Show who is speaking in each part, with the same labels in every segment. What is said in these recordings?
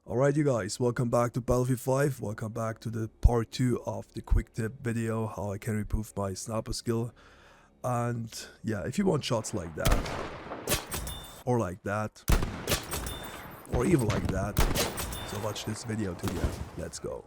Speaker 1: Alright you guys, welcome back to Battlefield 5, welcome back to the part 2 of the quick tip video, how I can improve my sniper skill. And yeah, if you want shots like that, or like that, or even like that, so watch this video to the end, let's go.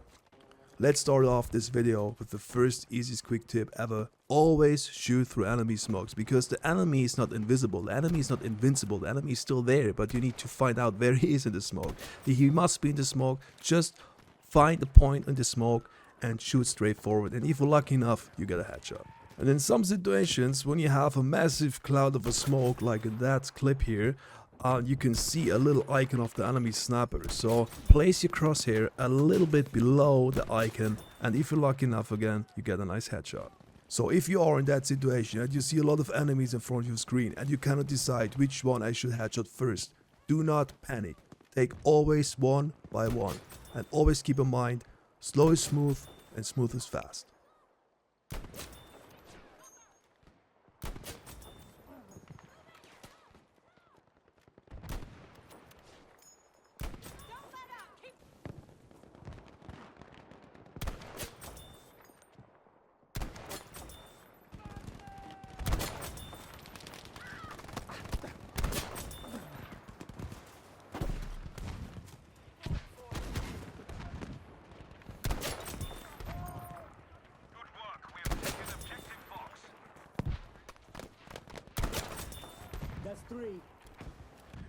Speaker 1: Let's start off this video with the first easiest quick tip ever. Always shoot through enemy smokes, because the enemy is not invisible, the enemy is not invincible, the enemy is still there, but you need to find out where he is in the smoke. He must be in the smoke. Just find a point in the smoke and shoot straight forward, and if you're lucky enough, you get a headshot. And in some situations, when you have a massive cloud of a smoke, like in that clip here, you can see a little icon of the enemy sniper. So place your crosshair a little bit below the icon, and if you're lucky enough again, you get a nice headshot. So if you are in that situation and you see a lot of enemies in front of your screen and you cannot decide which one I should headshot first, do not panic. Take always one by one, and always keep in mind, slow is smooth and smooth is fast.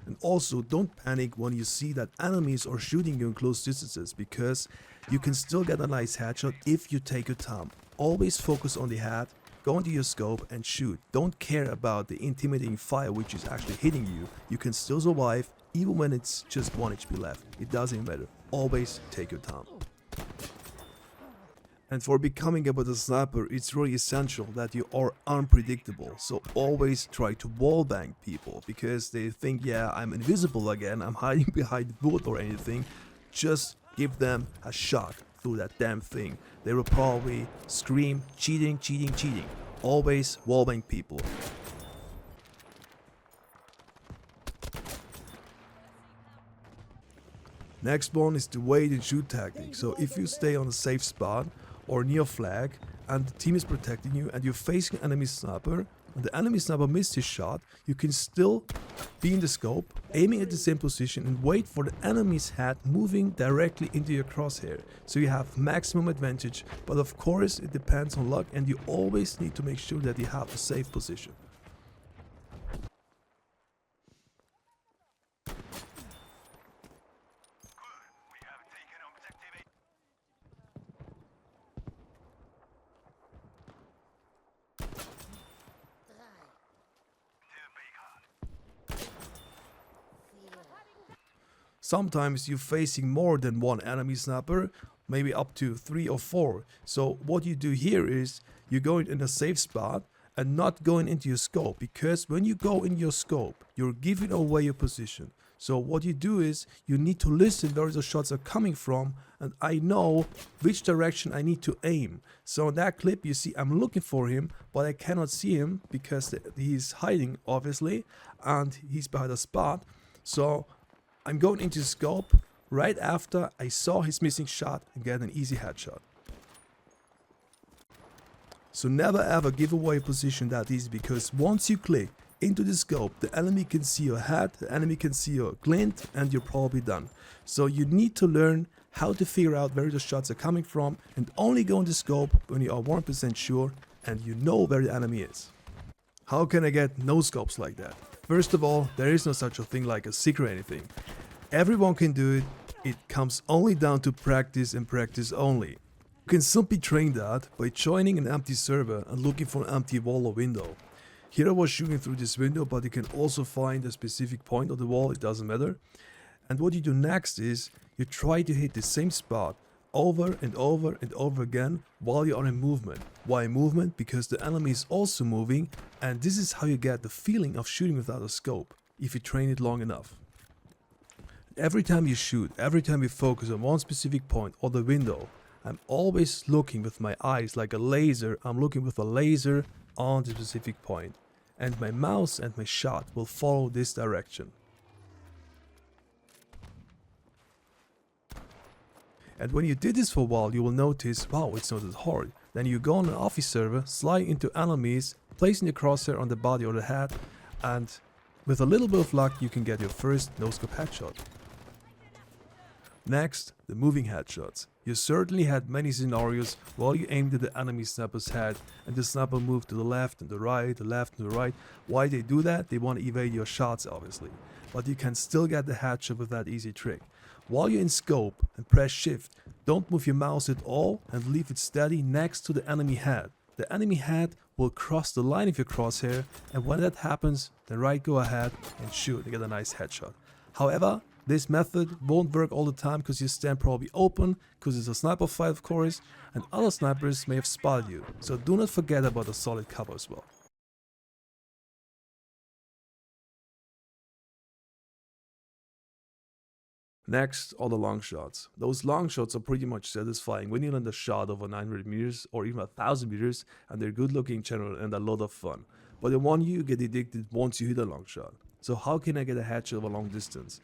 Speaker 1: And also, don't panic when you see that enemies are shooting you in close distances, because you can still get a nice headshot if you take your time. Always focus on the head, go into your scope and shoot. Don't care about the intimidating fire which is actually hitting you. You can still survive even when it's just 1 HP left. It doesn't matter. Always take your time. And for becoming a better sniper, it's really essential that you are unpredictable. So always try to wallbang people, because they think, yeah, I'm invisible again, I'm hiding behind wood or anything. Just give them a shot through that damn thing. They will probably scream, cheating, cheating, cheating. Always wallbang people. Next one is the wait and shoot tactic. So if you stay on a safe spot or near flag and the team is protecting you and you're facing an enemy sniper and the enemy sniper missed his shot, you can still be in the scope, aiming at the same position and wait for the enemy's head moving directly into your crosshair. So you have maximum advantage, but of course it depends on luck, and you always need to make sure that you have a safe position. Sometimes you're facing more than one enemy sniper, maybe up to 3 or 4. So what you do here is you're going in a safe spot and not going into your scope, because when you go in your scope, you're giving away your position. So what you do is you need to listen where the shots are coming from, and I know which direction I need to aim. So in that clip you see I'm looking for him, but I cannot see him because he's hiding obviously, and he's behind a spot. So I'm going into scope right after I saw his missing shot and get an easy headshot. So never ever give away a position that easy, because once you click into the scope, the enemy can see your head, the enemy can see your glint, and you're probably done. So you need to learn how to figure out where the shots are coming from, and only go into scope when you are 100% sure and you know where the enemy is. How can I get no scopes like that? First of all, there is no such a thing like a secret or anything. Everyone can do it. It comes only down to practice and practice only. You can simply train that by joining an empty server and looking for an empty wall or window. Here I was shooting through this window, but you can also find a specific point on the wall, it doesn't matter. And what you do next is you try to hit the same spot over and over and over again while you are in movement. Why movement? Because the enemy is also moving, and this is how you get the feeling of shooting without a scope, if you train it long enough. Every time you shoot, every time you focus on one specific point or the window, I'm always looking with my eyes like a laser. I'm looking with a laser on the specific point, and my mouse and my shot will follow this direction. And when you did this for a while, you will notice, wow, it's not that hard. Then you go on an office server, slide into enemies, placing the crosshair on the body or the head, and with a little bit of luck you can get your first no-scope headshot. Next, the moving headshots. You certainly had many scenarios while you aimed at the enemy sniper's head and the sniper moved to the left and the right, the left and the right. Why they do that? They want to evade your shots, obviously. But you can still get the headshot with that easy trick. While you're in scope and press shift, don't move your mouse at all and leave it steady next to the enemy head. The enemy head will cross the line of your crosshair, and when that happens, then go ahead and shoot and get a nice headshot. However, this method won't work all the time because you stand probably open, because it's a sniper fight of course, and other snipers may have spotted you, so do not forget about a solid cover as well. Next are the long shots. Those long shots are pretty much satisfying when you land a shot over 900 meters or even 1000 meters, and they're good looking in general and a lot of fun. But the one you get addicted once you hit a long shot. So how can I get a headshot over long distance?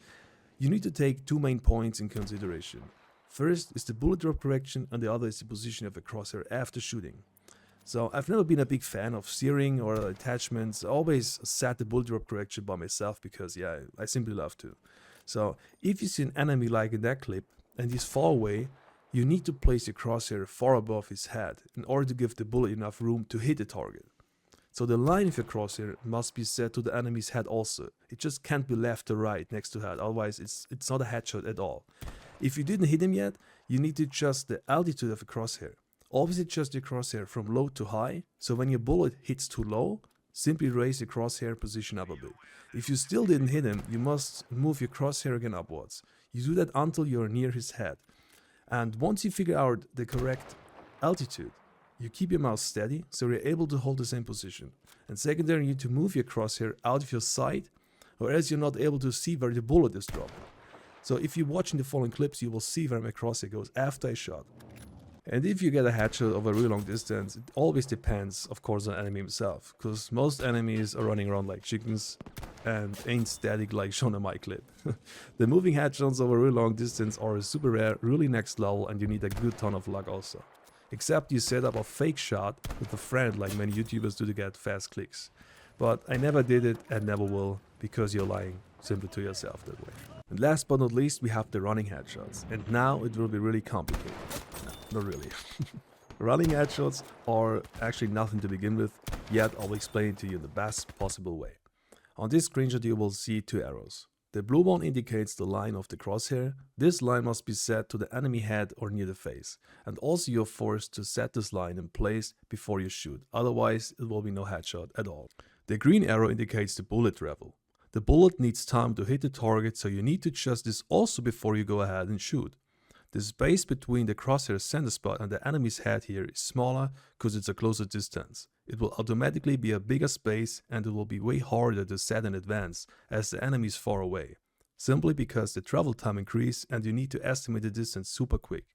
Speaker 1: You need to take two main points in consideration. First is the bullet drop correction and the other is the position of the crosshair after shooting. So I've never been a big fan of steering or attachments. I always set the bullet drop correction by myself because yeah, I simply love to. So if you see an enemy like in that clip and he's far away, you need to place your crosshair far above his head in order to give the bullet enough room to hit the target. So the line of your crosshair must be set to the enemy's head also. It just can't be left or right next to head, otherwise it's not a headshot at all. If you didn't hit him yet, you need to adjust the altitude of the crosshair. Always adjust your crosshair from low to high, so when your bullet hits too low, simply raise your crosshair position up a bit. If you still didn't hit him, you must move your crosshair again upwards. You do that until you're near his head. And once you figure out the correct altitude, you keep your mouse steady so you're able to hold the same position. And secondary, you need to move your crosshair out of your sight, or else you're not able to see where the bullet is dropping. So if you're watching the following clips, you will see where my crosshair goes after I shot. And if you get a headshot over a really long distance, it always depends, of course, on the enemy himself, because most enemies are running around like chickens and ain't static like shown in my clip. The moving headshots over a really long distance are super rare, really next level, and you need a good ton of luck also. Except you set up a fake shot with a friend like many YouTubers do to get fast clicks. But I never did it and never will, because you're lying simply to yourself that way. And last but not least, we have the running headshots. And now it will be really complicated. No, not really. Running headshots are actually nothing to begin with, yet I'll explain it to you in the best possible way. On this screenshot you will see two arrows. The blue one indicates the line of the crosshair. This line must be set to the enemy head or near the face. And also you're forced to set this line in place before you shoot, otherwise it will be no headshot at all. The green arrow indicates the bullet travel. The bullet needs time to hit the target, so you need to adjust this also before you go ahead and shoot. The space between the crosshair center spot and the enemy's head here is smaller because it's a closer distance. It will automatically be a bigger space and it will be way harder to set in advance as the enemy is far away. Simply because the travel time increases and you need to estimate the distance super quick.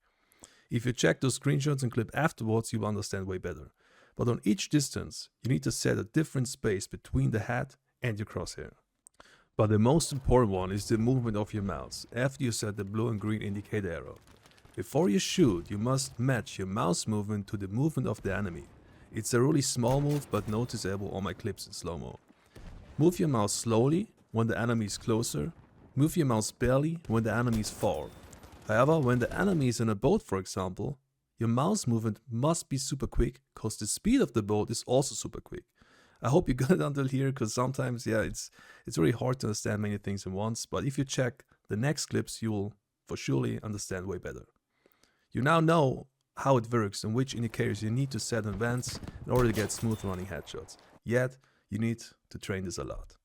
Speaker 1: If you check those screenshots and clip afterwards, you will understand way better. But on each distance, you need to set a different space between the head and your crosshair. But the most important one is the movement of your mouse after you set the blue and green indicator arrow. Before you shoot, you must match your mouse movement to the movement of the enemy. It's a really small move but noticeable on my clips in slow-mo. Move your mouse slowly when the enemy is closer. Move your mouse barely when the enemy is far. However, when the enemy is in a boat, for example, your mouse movement must be super quick because the speed of the boat is also super quick. I hope you got it until here, because sometimes, yeah, it's really hard to understand many things at once, but if you check the next clips, you will for surely understand way better. You now know how it works and which indicators you need to set in advance in order to get smooth running headshots. Yet, you need to train this a lot.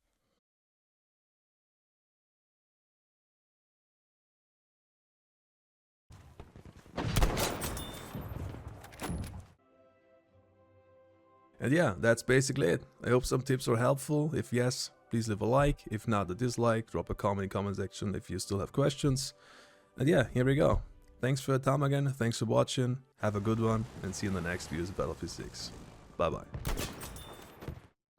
Speaker 1: And yeah, that's basically it. I hope some tips were helpful. If yes, please leave a like. If not, a dislike. Drop a comment in the comment section if you still have questions. And yeah, here we go. Thanks for your time again. Thanks for watching. Have a good one and see you in the next videos of Battlefield 6. Bye bye.